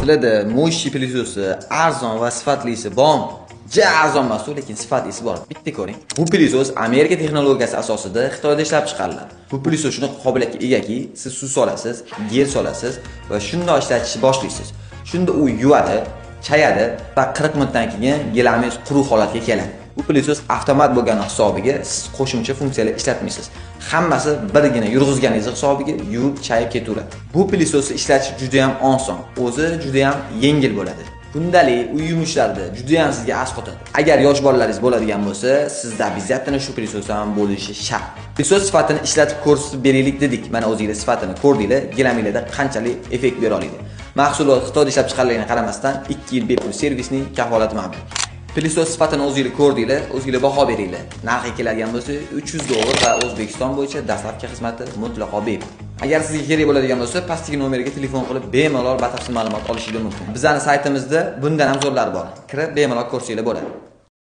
Sizlarda Moshi pilisosi arzon va sifatlisi bormi? Ja arzon emas, lekin sifatlisi bor. Bitta ko'ring. Bu pilisos Amerika texnologiyasi asosida Xitoyda ishlab chiqariladi. Bu pilisos shunaqa qobiliyatga egaki, siz suv solasiz, gel solasiz va shunday ishlatishni boshlaysiz. Shunda u yuvadi, chayadi va 40 minutdan keyin gilamingiz quruq holatga keladi. Bu pilisos avtomat bo'lgani hisobiga siz qo'shimcha funksiyalar ishlatmaysiz. Hammasi birgina yurg'izganingiz hisobiga yuvib, chayib ketaveradi. Bu pilisosni ishlatish juda ham oson, o'zi juda ham yengil bo'ladi. Kundalik uy yumushlarida juda ham sizga asqotadi. Agar yosh bolalaringiz bo'ladigan bo'lsa, sizda обязательно shu pilisosdan ham bo'lishi shart. Pilisos sifatini ishlatib ko'rsatib beraylik dedik. Mana o'zingizlar sifatini ko'rdinglar, gilaminglarda qanchalik effekt bera oladi. Mahsulot Xitoyda ishlab chiqarilganiga qaramasdan 2 yil bepul servisning kafolati mavjud. Pilisos sifatini o'zingizlar ko'rdinglar, o'zingizlar baho beringlar. Narxi keladigan bo'lsa $300 va O'zbekiston bo'yicha dastlabki xizmati mutlaqo bepul. Agar sizga kerak bo'ladigan bo'lsa, pastdagi nomerga telefon qilib bemalol batafsil ma'lumot olishingiz mumkin. Bizning saytimizda bundan ham zo'rlari bor. Kirib bemalol ko'rsanglar bo'ladi.